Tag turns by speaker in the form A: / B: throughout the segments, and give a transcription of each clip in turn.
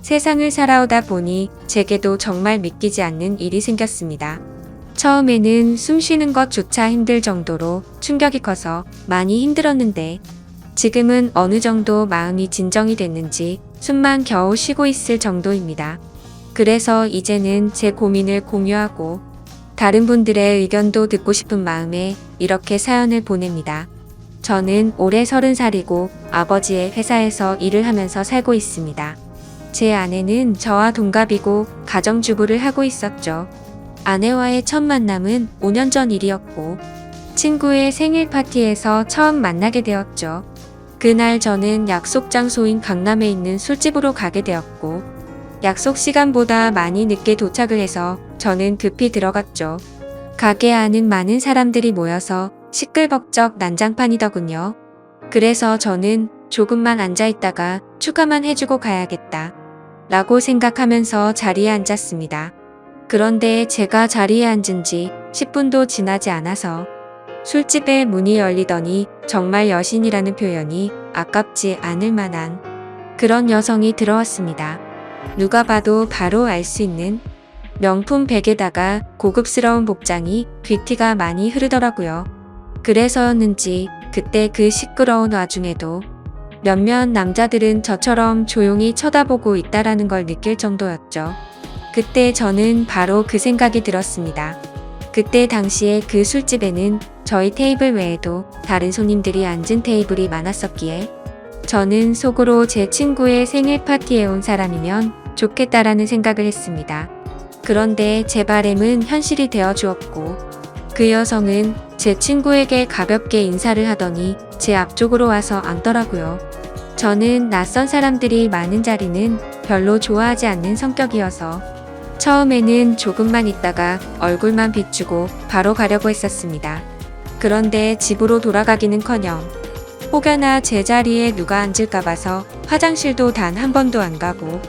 A: 세상을 살아오다 보니 제게도 정말 믿기지 않는 일이 생겼습니다. 처음에는 숨 쉬는 것조차 힘들 정도로 충격이 커서 많이 힘들었는데 지금은 어느 정도 마음이 진정이 됐는지 숨만 겨우 쉬고 있을 정도입니다. 그래서 이제는 제 고민을 공유하고 다른 분들의 의견도 듣고 싶은 마음에 이렇게 사연을 보냅니다. 저는 올해 30살이고 아버지의 회사에서 일을 하면서 살고 있습니다. 제 아내는 저와 동갑이고 가정주부를 하고 있었죠. 아내와의 첫 만남은 5년 전 일이었고 친구의 생일 파티에서 처음 만나게 되었죠. 그날 저는 약속 장소인 강남에 있는 술집으로 가게 되었고 약속 시간보다 많이 늦게 도착을 해서 저는 급히 들어갔죠. 가게 안은 많은 사람들이 모여서 시끌벅적 난장판이더군요. 그래서 저는 조금만 앉아있다가 축하만 해주고 가야겠다 라고 생각하면서 자리에 앉았습니다. 그런데 제가 자리에 앉은 지 10분도 지나지 않아서 술집의 문이 열리더니 정말 여신이라는 표현이 아깝지 않을 만한 그런 여성이 들어왔습니다. 누가 봐도 바로 알 수 있는 명품 백에다가 고급스러운 복장이 귀티가 많이 흐르더라고요. 그래서였는지 그때 그 시끄러운 와중에도 몇몇 남자들은 저처럼 조용히 쳐다보고 있다라는 걸 느낄 정도였죠. 그때 저는 바로 그 생각이 들었습니다. 그때 당시에 그 술집에는 저희 테이블 외에도 다른 손님들이 앉은 테이블이 많았었기에 저는 속으로 제 친구의 생일 파티에 온 사람이면 좋겠다라는 생각을 했습니다. 그런데 제 바램은 현실이 되어 주었고 그 여성은 제 친구에게 가볍게 인사를 하더니 제 앞쪽으로 와서 앉더라고요. 저는 낯선 사람들이 많은 자리는 별로 좋아하지 않는 성격이어서 처음에는 조금만 있다가 얼굴만 비추고 바로 가려고 했었습니다. 그런데 집으로 돌아가기는커녕 혹여나 제 자리에 누가 앉을까 봐서 화장실도 단 한 번도 안 가고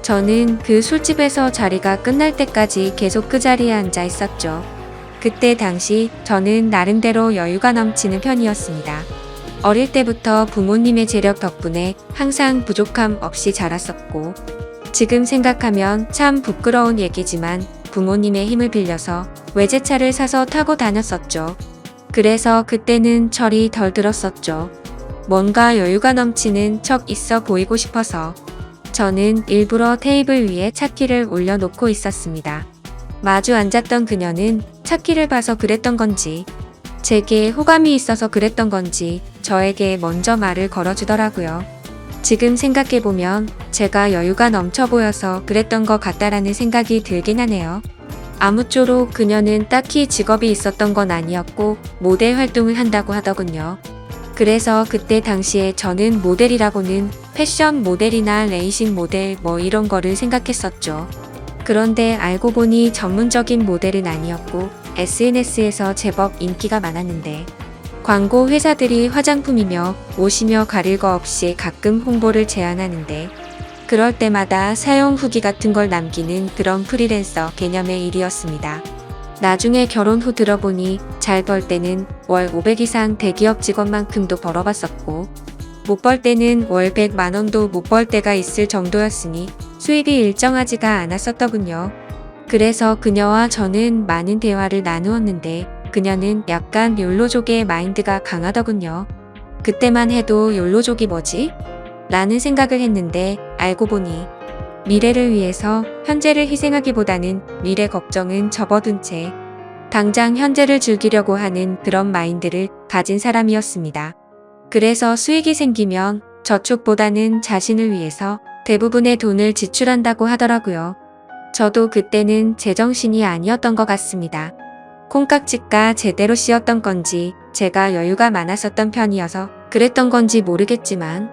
A: 저는 그 술집에서 자리가 끝날 때까지 계속 그 자리에 앉아 있었죠. 그때 당시 저는 나름대로 여유가 넘치는 편이었습니다. 어릴 때부터 부모님의 재력 덕분에 항상 부족함 없이 자랐었고 지금 생각하면 참 부끄러운 얘기지만 부모님의 힘을 빌려서 외제차를 사서 타고 다녔었죠. 그래서 그때는 철이 덜 들었었죠. 뭔가 여유가 넘치는 척 있어 보이고 싶어서 저는 일부러 테이블 위에 차키를 올려놓고 있었습니다. 마주 앉았던 그녀는 차키를 봐서 그랬던 건지 제게 호감이 있어서 그랬던 건지 저에게 먼저 말을 걸어주더라고요. 지금 생각해보면 제가 여유가 넘쳐 보여서 그랬던 것 같다라는 생각이 들긴 하네요. 아무쪼록 그녀는 딱히 직업이 있었던 건 아니었고 모델 활동을 한다고 하더군요. 그래서 그때 당시에 저는 모델이라고는 패션 모델이나 레이싱 모델 뭐 이런 거를 생각했었죠. 그런데 알고 보니 전문적인 모델은 아니었고 SNS에서 제법 인기가 많았는데 광고 회사들이 화장품이며 옷이며 가릴 거 없이 가끔 홍보를 제안하는데 그럴 때마다 사용 후기 같은 걸 남기는 그런 프리랜서 개념의 일이었습니다. 나중에 결혼 후 들어보니 잘 벌 때는 월 500 이상 대기업 직원만큼도 벌어봤었고 못 벌 때는 월 100만 원도 못 벌 때가 있을 정도였으니 수입이 일정하지가 않았었더군요. 그래서 그녀와 저는 많은 대화를 나누었는데 그녀는 약간 욜로족의 마인드가 강하더군요. 그때만 해도 욜로족이 뭐지? 라는 생각을 했는데 알고 보니 미래를 위해서 현재를 희생하기보다는 미래 걱정은 접어둔 채 당장 현재를 즐기려고 하는 그런 마인드를 가진 사람이었습니다. 그래서 수익이 생기면 저축보다는 자신을 위해서 대부분의 돈을 지출한다고 하더라고요. 저도 그때는 제정신이 아니었던 것 같습니다. 콩깍지가 제대로 씌었던 건지 제가 여유가 많았었던 편이어서 그랬던 건지 모르겠지만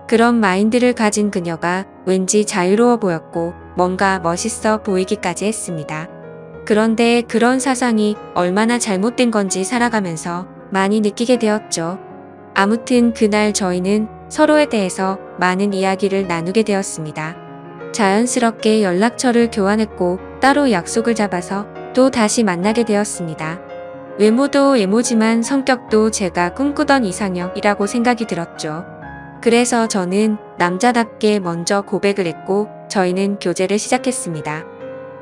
A: 그런 마인드를 가진 그녀가 왠지 자유로워 보였고 뭔가 멋있어 보이기까지 했습니다. 그런데 그런 사상이 얼마나 잘못된 건지 살아가면서 많이 느끼게 되었죠. 아무튼 그날 저희는 서로에 대해서 많은 이야기를 나누게 되었습니다. 자연스럽게 연락처를 교환했고 따로 약속을 잡아서 또 다시 만나게 되었습니다. 외모도 외모지만 성격도 제가 꿈꾸던 이상형이라고 생각이 들었죠. 그래서 저는 남자답게 먼저 고백을 했고 저희는 교제를 시작했습니다.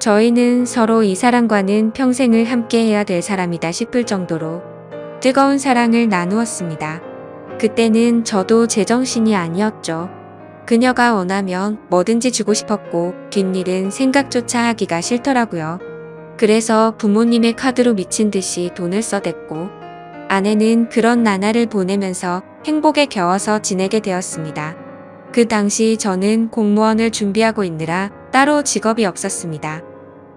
A: 저희는 서로 이 사람과는 평생을 함께 해야 될 사람이다 싶을 정도로 뜨거운 사랑을 나누었습니다. 그때는 저도 제정신이 아니었죠. 그녀가 원하면 뭐든지 주고 싶었고 뒷일은 생각조차 하기가 싫더라고요. 그래서 부모님의 카드로 미친 듯이 돈을 써댔고 아내는 그런 나날을 보내면서 행복에 겨워서 지내게 되었습니다. 그 당시 저는 공무원을 준비하고 있느라 따로 직업이 없었습니다.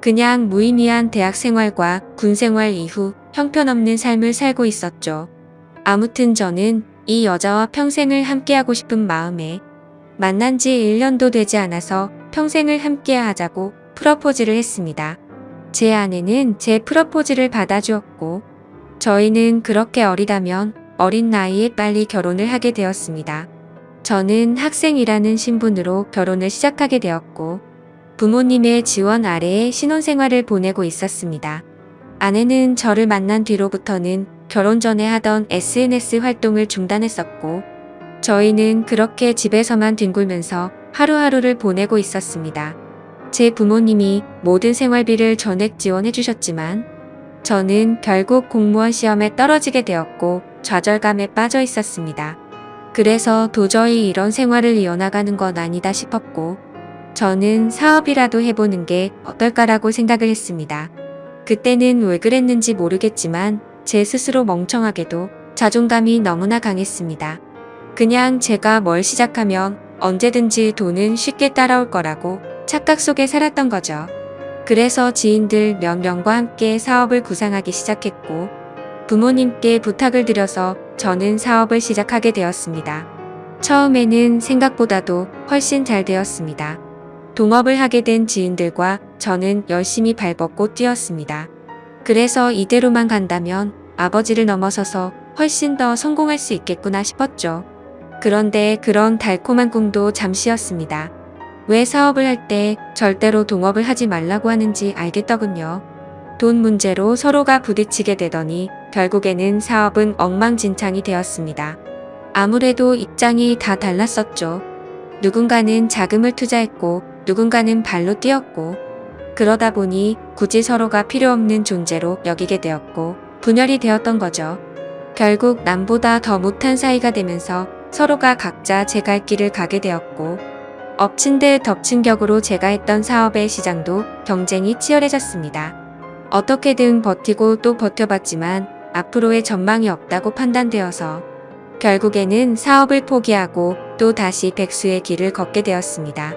A: 그냥 무의미한 대학 생활과 군 생활 이후 형편없는 삶을 살고 있었죠. 아무튼 저는 이 여자와 평생을 함께하고 싶은 마음에 만난 지 1년도 되지 않아서 평생을 함께 하자고 프러포즈를 했습니다. 제 아내는 제 프러포즈를 받아주었고 저희는 그렇게 어리다면 어린 나이에 빨리 결혼을 하게 되었습니다. 저는 학생이라는 신분으로 결혼을 시작하게 되었고 부모님의 지원 아래에 신혼생활을 보내고 있었습니다. 아내는 저를 만난 뒤로부터는 결혼 전에 하던 SNS 활동을 중단했었고 저희는 그렇게 집에서만 뒹굴면서 하루하루를 보내고 있었습니다. 제 부모님이 모든 생활비를 전액 지원해 주셨지만 저는 결국 공무원 시험에 떨어지게 되었고 좌절감에 빠져 있었습니다. 그래서 도저히 이런 생활을 이어나가는 건 아니다 싶었고 저는 사업이라도 해보는 게 어떨까라고 생각을 했습니다. 그때는 왜 그랬는지 모르겠지만 제 스스로 멍청하게도 자존감이 너무나 강했습니다. 그냥 제가 뭘 시작하면 언제든지 돈은 쉽게 따라올 거라고 착각 속에 살았던 거죠. 그래서 지인들 몇 명과 함께 사업을 구상하기 시작했고 부모님께 부탁을 드려서 저는 사업을 시작하게 되었습니다. 처음에는 생각보다도 훨씬 잘 되었습니다. 동업을 하게 된 지인들과 저는 열심히 발벗고 뛰었습니다. 그래서 이대로만 간다면 아버지를 넘어서서 훨씬 더 성공할 수 있겠구나 싶었죠. 그런데 그런 달콤한 꿈도 잠시였습니다. 왜 사업을 할 때 절대로 동업을 하지 말라고 하는지 알겠더군요. 돈 문제로 서로가 부딪히게 되더니 결국에는 사업은 엉망진창이 되었습니다. 아무래도 입장이 다 달랐었죠. 누군가는 자금을 투자했고 누군가는 발로 뛰었고 그러다 보니 굳이 서로가 필요 없는 존재로 여기게 되었고 분열이 되었던 거죠. 결국 남보다 더 못한 사이가 되면서 서로가 각자 제 갈 길을 가게 되었고 엎친 데 덮친 격으로 제가 했던 사업의 시장도 경쟁이 치열해졌습니다. 어떻게든 버티고 또 버텨봤지만 앞으로의 전망이 없다고 판단되어서 결국에는 사업을 포기하고 또 다시 백수의 길을 걷게 되었습니다.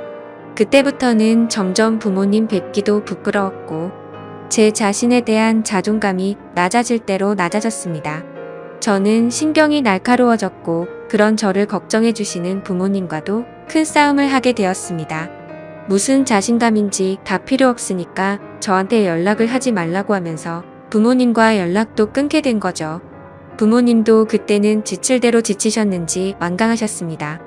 A: 그때부터는 점점 부모님 뵙기도 부끄러웠고 제 자신에 대한 자존감이 낮아질 대로 낮아졌습니다. 저는 신경이 날카로워졌고 그런 저를 걱정해 주시는 부모님과도 큰 싸움을 하게 되었습니다. 무슨 자신감인지 다 필요 없으니까 저한테 연락을 하지 말라고 하면서 부모님과 연락도 끊게 된 거죠. 부모님도 그때는 지칠 대로 지치셨는지 완강하셨습니다.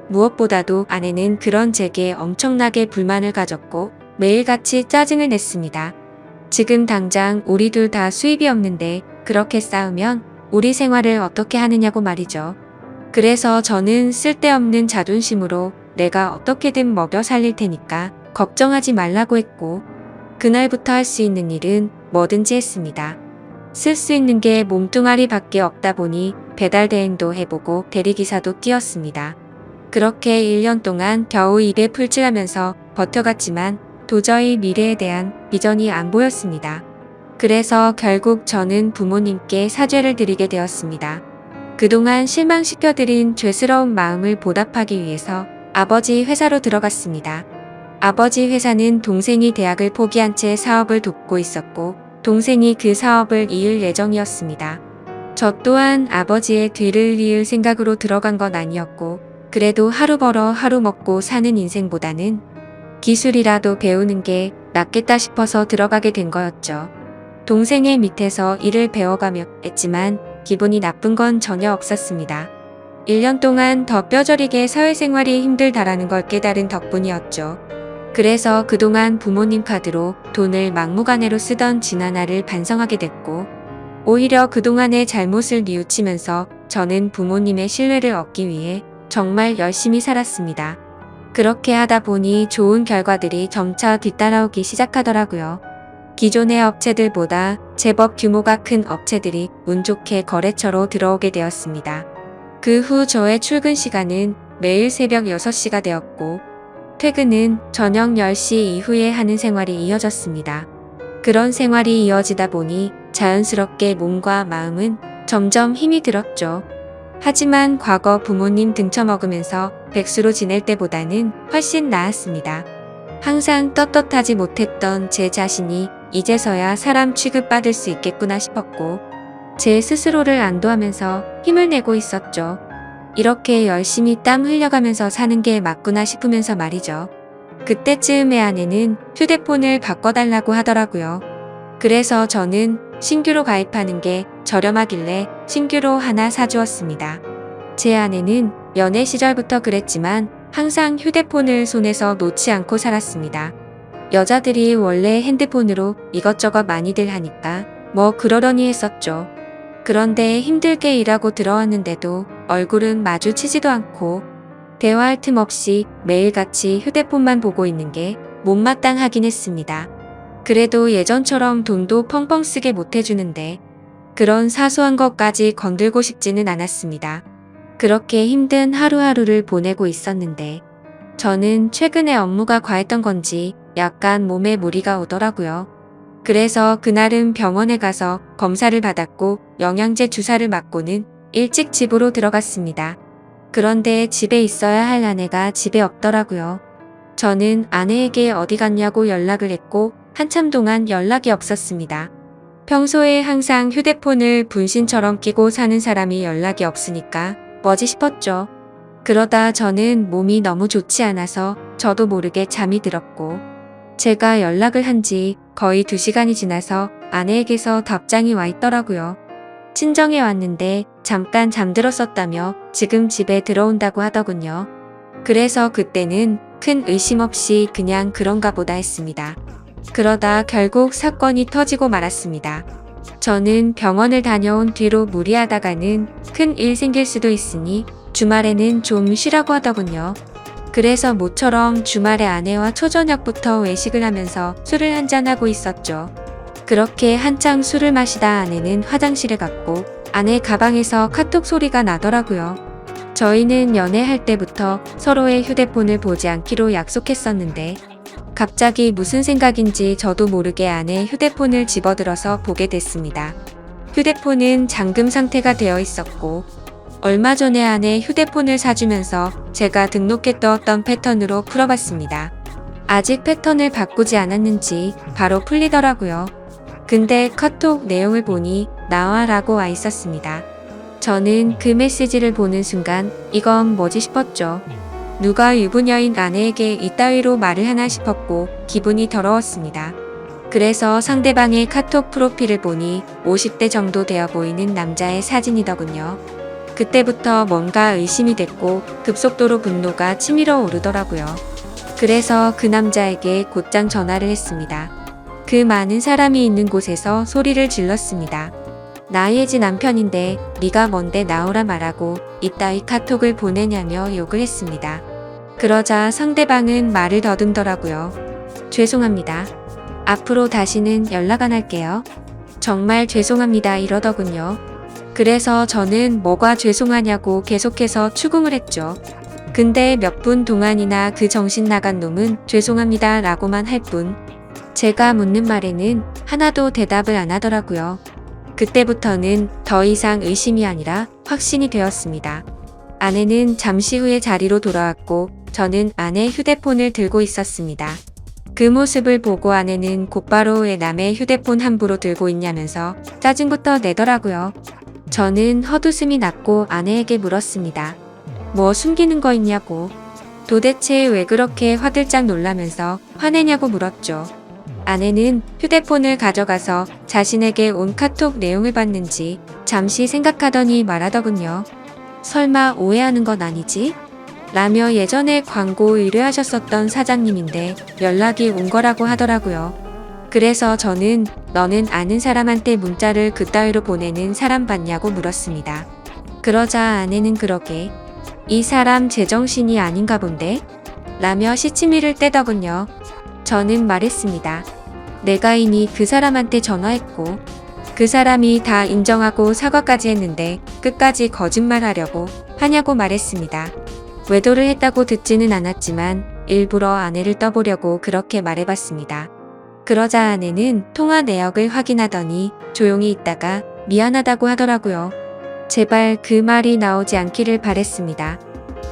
A: 무엇보다도 아내는 그런 제게 엄청나게 불만을 가졌고 매일같이 짜증을 냈습니다. 지금 당장 우리 둘 다 수입이 없는데 그렇게 싸우면 우리 생활을 어떻게 하느냐고 말이죠. 그래서 저는 쓸데없는 자존심으로 내가 어떻게든 먹여 살릴 테니까 걱정하지 말라고 했고 그날부터 할 수 있는 일은 뭐든지 했습니다. 쓸 수 있는 게 몸뚱아리밖에 없다 보니 배달 대행도 해보고 대리기사도 뛰었습니다. 그렇게 1년 동안 겨우 입에 풀칠하면서 버텨갔지만 도저히 미래에 대한 비전이 안 보였습니다. 그래서 결국 저는 부모님께 사죄를 드리게 되었습니다. 그동안 실망시켜드린 죄스러운 마음을 보답하기 위해서 아버지 회사로 들어갔습니다. 아버지 회사는 동생이 대학을 포기한 채 사업을 돕고 있었고 동생이 그 사업을 이을 예정이었습니다. 저 또한 아버지의 뒤를 이을 생각으로 들어간 건 아니었고 그래도 하루 벌어 하루 먹고 사는 인생보다는 기술이라도 배우는 게 낫겠다 싶어서 들어가게 된 거였죠. 동생의 밑에서 일을 배워가며 했지만 기분이 나쁜 건 전혀 없었습니다. 1년 동안 더 뼈저리게 사회생활이 힘들다라는 걸 깨달은 덕분이었죠. 그래서 그동안 부모님 카드로 돈을 막무가내로 쓰던 지난날을 반성하게 됐고 오히려 그동안의 잘못을 뉘우치면서 저는 부모님의 신뢰를 얻기 위해 정말 열심히 살았습니다. 그렇게 하다 보니 좋은 결과들이 점차 뒤따라오기 시작하더라고요. 기존의 업체들보다 제법 규모가 큰 업체들이 운 좋게 거래처로 들어오게 되었습니다. 그 후 저의 출근 시간은 매일 새벽 6시가 되었고 퇴근은 저녁 10시 이후에 하는 생활이 이어졌습니다. 그런 생활이 이어지다 보니 자연스럽게 몸과 마음은 점점 힘이 들었죠. 하지만 과거 부모님 등쳐먹으면서 백수로 지낼 때보다는 훨씬 나았습니다. 항상 떳떳하지 못했던 제 자신이 이제서야 사람 취급받을 수 있겠구나 싶었고 제 스스로를 안도하면서 힘을 내고 있었죠. 이렇게 열심히 땀 흘려가면서 사는 게 맞구나 싶으면서 말이죠. 그때쯤에 아내는 휴대폰을 바꿔달라고 하더라고요. 그래서 저는 신규로 가입하는 게 저렴하길래 신규로 하나 사주었습니다. 제 아내는 연애 시절부터 그랬지만 항상 휴대폰을 손에서 놓지 않고 살았습니다. 여자들이 원래 핸드폰으로 이것저것 많이들 하니까 뭐 그러려니 했었죠. 그런데 힘들게 일하고 들어왔는데도 얼굴은 마주치지도 않고 대화할 틈 없이 매일같이 휴대폰만 보고 있는 게 못마땅하긴 했습니다. 그래도 예전처럼 돈도 펑펑 쓰게 못해주는데 그런 사소한 것까지 건들고 싶지는 않았습니다. 그렇게 힘든 하루하루를 보내고 있었는데 저는 최근에 업무가 과했던 건지 약간 몸에 무리가 오더라고요. 그래서 그날은 병원에 가서 검사를 받았고 영양제 주사를 맞고는 일찍 집으로 들어갔습니다. 그런데 집에 있어야 할 아내가 집에 없더라고요. 저는 아내에게 어디 갔냐고 연락을 했고 한참 동안 연락이 없었습니다. 평소에 항상 휴대폰을 분신처럼 끼고 사는 사람이 연락이 없으니까 뭐지 싶었죠. 그러다 저는 몸이 너무 좋지 않아서 저도 모르게 잠이 들었고 제가 연락을 한 지 거의 2시간이 지나서 아내에게서 답장이 와 있더라고요. 친정에 왔는데 잠깐 잠들었었다며 지금 집에 들어온다고 하더군요. 그래서 그때는 큰 의심 없이 그냥 그런가 보다 했습니다. 그러다 결국 사건이 터지고 말았습니다. 저는 병원을 다녀온 뒤로 무리하다가는 큰 일 생길 수도 있으니 주말에는 좀 쉬라고 하더군요. 그래서 모처럼 주말에 아내와 초저녁부터 외식을 하면서 술을 한잔하고 있었죠. 그렇게 한창 술을 마시다 아내는 화장실에 갔고 아내 가방에서 카톡 소리가 나더라고요. 저희는 연애할 때부터 서로의 휴대폰을 보지 않기로 약속했었는데 갑자기 무슨 생각인지 저도 모르게 아내의 휴대폰을 집어들어서 보게 됐습니다. 휴대폰은 잠금 상태가 되어 있었고 얼마 전에 아내 휴대폰을 사주면서 제가 등록해 뒀던 패턴으로 풀어봤습니다. 아직 패턴을 바꾸지 않았는지 바로 풀리더라고요. 근데 카톡 내용을 보니 나와라고 와 있었습니다. 저는 그 메시지를 보는 순간 이건 뭐지 싶었죠. 누가 유부녀인 아내에게 이따위로 말을 하나 싶었고 기분이 더러웠습니다. 그래서 상대방의 카톡 프로필을 보니 50대 정도 되어 보이는 남자의 사진이더군요. 그때부터 뭔가 의심이 됐고 급속도로 분노가 치밀어 오르더라고요. 그래서 그 남자에게 곧장 전화를 했습니다. 그 많은 사람이 있는 곳에서 소리를 질렀습니다. 나의 지 남편인데 네가 뭔데 나오라 말하고 이따위 카톡을 보내냐며 욕을 했습니다. 그러자 상대방은 말을 더듬더라고요. 죄송합니다. 앞으로 다시는 연락 안 할게요. 정말 죄송합니다 이러더군요. 그래서 저는 뭐가 죄송하냐고 계속해서 추궁을 했죠. 근데 몇 분 동안이나 그 정신 나간 놈은 죄송합니다 라고만 할 뿐 제가 묻는 말에는 하나도 대답을 안 하더라고요. 그때부터는 더 이상 의심이 아니라 확신이 되었습니다. 아내는 잠시 후에 자리로 돌아왔고 저는 아내의 휴대폰을 들고 있었습니다. 그 모습을 보고 아내는 곧바로 왜 남의 휴대폰 함부로 들고 있냐면서 짜증부터 내더라고요. 저는 헛웃음이 났고 아내에게 물었습니다. 뭐 숨기는 거 있냐고. 도대체 왜 그렇게 화들짝 놀라면서 화내냐고 물었죠. 아내는 휴대폰을 가져가서 자신에게 온 카톡 내용을 봤는지 잠시 생각하더니 말하더군요. 설마 오해하는 건 아니지? 라며 예전에 광고 의뢰하셨었던 사장님인데 연락이 온 거라고 하더라고요. 그래서 저는 너는 아는 사람한테 문자를 그따위로 보내는 사람 봤냐고 물었습니다. 그러자 아내는 그러게 이 사람 제정신이 아닌가 본데? 라며 시치미를 떼더군요. 저는 말했습니다. 내가 이미 그 사람한테 전화했고 그 사람이 다 인정하고 사과까지 했는데 끝까지 거짓말하려고 하냐고 말했습니다. 외도를 했다고 듣지는 않았지만 일부러 아내를 떠보려고 그렇게 말해봤습니다. 그러자 아내는 통화 내역을 확인하더니 조용히 있다가 미안하다고 하더라고요. 제발 그 말이 나오지 않기를 바랬습니다.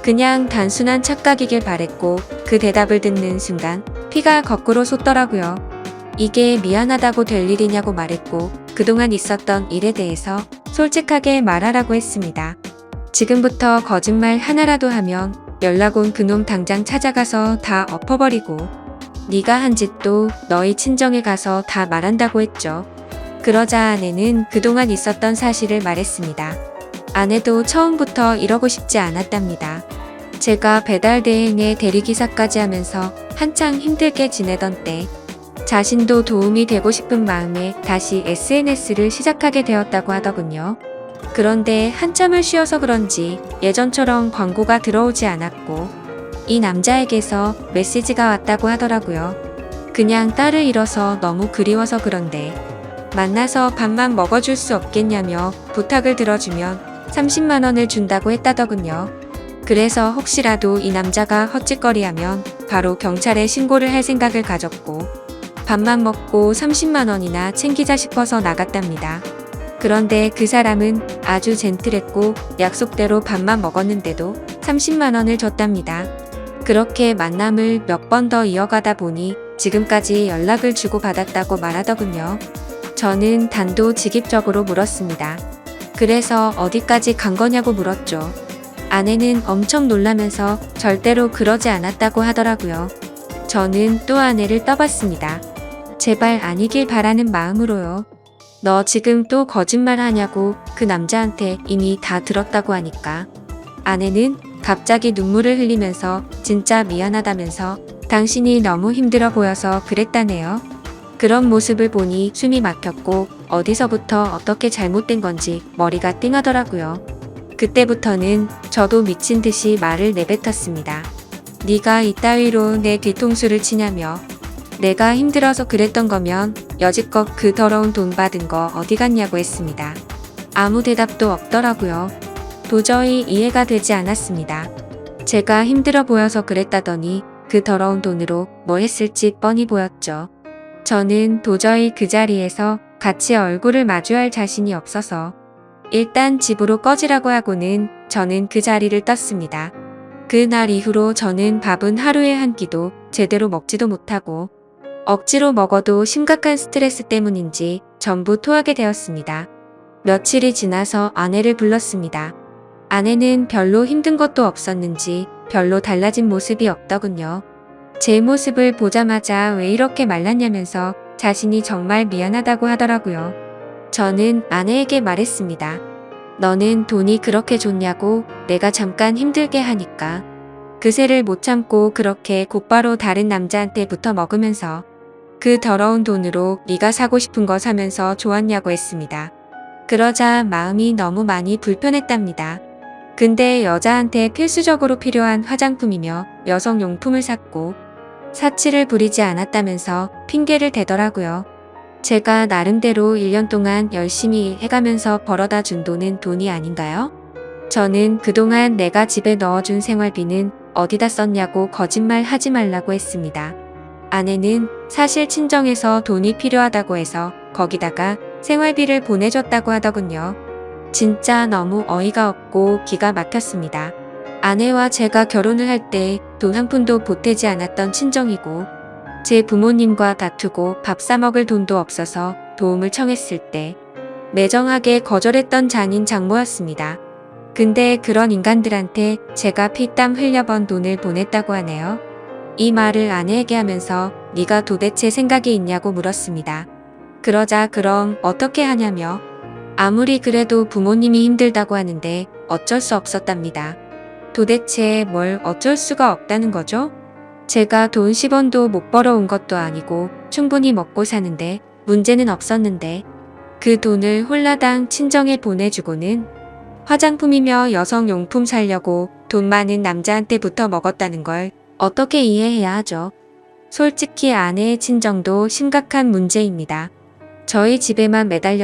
A: 그냥 단순한 착각이길 바랬고 그 대답을 듣는 순간 피가 거꾸로 솟더라고요. 이게 미안하다고 될 일이냐고 말했고 그동안 있었던 일에 대해서 솔직하게 말하라고 했습니다. 지금부터 거짓말 하나라도 하면 연락 온 그놈 당장 찾아가서 다 엎어버리고 네가 한 짓도 너희 친정에 가서 다 말한다고 했죠. 그러자 아내는 그동안 있었던 사실을 말했습니다. 아내도 처음부터 이러고 싶지 않았답니다. 제가 배달 대행에 대리기사까지 하면서 한창 힘들게 지내던 때 자신도 도움이 되고 싶은 마음에 다시 SNS를 시작하게 되었다고 하더군요. 그런데 한참을 쉬어서 그런지 예전처럼 광고가 들어오지 않았고 이 남자에게서 메시지가 왔다고 하더라고요. 그냥 딸을 잃어서 너무 그리워서 그런데 만나서 밥만 먹어줄 수 없겠냐며 부탁을 들어주면 30만 원을 준다고 했다더군요. 그래서 혹시라도 이 남자가 헛짓거리하면 바로 경찰에 신고를 할 생각을 가졌고 밥만 먹고 30만 원이나 챙기자 싶어서 나갔답니다. 그런데 그 사람은 아주 젠틀했고 약속대로 밥만 먹었는데도 30만 원을 줬답니다. 그렇게 만남을 몇 번 더 이어가다 보니 지금까지 연락을 주고받았다고 말하더군요. 저는 단도직입적으로 물었습니다. 그래서 어디까지 간 거냐고 물었죠. 아내는 엄청 놀라면서 절대로 그러지 않았다고 하더라고요. 저는 또 아내를 떠봤습니다. 제발 아니길 바라는 마음으로요. 너 지금 또 거짓말 하냐고 그 남자한테 이미 다 들었다고 하니까. 아내는 갑자기 눈물을 흘리면서 진짜 미안하다면서 당신이 너무 힘들어 보여서 그랬다네요. 그런 모습을 보니 숨이 막혔고 어디서부터 어떻게 잘못된 건지 머리가 띵하더라고요. 그때부터는 저도 미친 듯이 말을 내뱉었습니다. 네가 이따위로 내 뒤통수를 치냐며. 내가 힘들어서 그랬던 거면 여지껏 그 더러운 돈 받은 거 어디 갔냐고 했습니다. 아무 대답도 없더라고요. 도저히 이해가 되지 않았습니다. 제가 힘들어 보여서 그랬다더니 그 더러운 돈으로 뭐 했을지 뻔히 보였죠. 저는 도저히 그 자리에서 같이 얼굴을 마주할 자신이 없어서 일단 집으로 꺼지라고 하고는 저는 그 자리를 떴습니다. 그날 이후로 저는 밥은 하루에 한 끼도 제대로 먹지도 못하고 억지로 먹어도 심각한 스트레스 때문인지 전부 토하게 되었습니다. 며칠이 지나서 아내를 불렀습니다. 아내는 별로 힘든 것도 없었는지 별로 달라진 모습이 없더군요. 제 모습을 보자마자 왜 이렇게 말랐냐면서 자신이 정말 미안하다고 하더라고요. 저는 아내에게 말했습니다. 너는 돈이 그렇게 좋냐고 내가 잠깐 힘들게 하니까. 그새를 못 참고 그렇게 곧바로 다른 남자한테 붙어 먹으면서 그 더러운 돈으로 네가 사고 싶은 거 사면서 좋았냐고 했습니다. 그러자 마음이 너무 많이 불편했답니다. 근데 여자한테 필수적으로 필요한 화장품이며 여성용품을 샀고 사치를 부리지 않았다면서 핑계를 대더라고요. 제가 나름대로 1년 동안 열심히 해가면서 벌어다 준 돈은 돈이 아닌가요? 저는 그동안 내가 집에 넣어준 생활비는 어디다 썼냐고 거짓말 하지 말라고 했습니다. 아내는 사실 친정에서 돈이 필요하다고 해서 거기다가 생활비를 보내줬다고 하더군요. 진짜 너무 어이가 없고 기가 막혔습니다. 아내와 제가 결혼을 할 때 돈 한 푼도 보태지 않았던 친정이고 제 부모님과 다투고 밥 사 먹을 돈도 없어서 도움을 청했을 때 매정하게 거절했던 장인 장모였습니다. 근데 그런 인간들한테 제가 피땀 흘려번 돈을 보냈다고 하네요. 이 말을 아내에게 하면서 네가 도대체 생각이 있냐고 물었습니다. 그러자 그럼 어떻게 하냐며 아무리 그래도 부모님이 힘들다고 하는데 어쩔 수 없었답니다. 도대체 뭘 어쩔 수가 없다는 거죠? 제가 돈 10원도 못 벌어온 것도 아니고 충분히 먹고 사는데 문제는 없었는데 그 돈을 홀라당 친정에 보내주고는 화장품이며 여성용품 사려고 돈 많은 남자한테 붙어 먹었다는 걸 어떻게 이해해야 하죠? 솔직히 아내의 친정도 심각한 문제입니다. 저희 집에만 매달려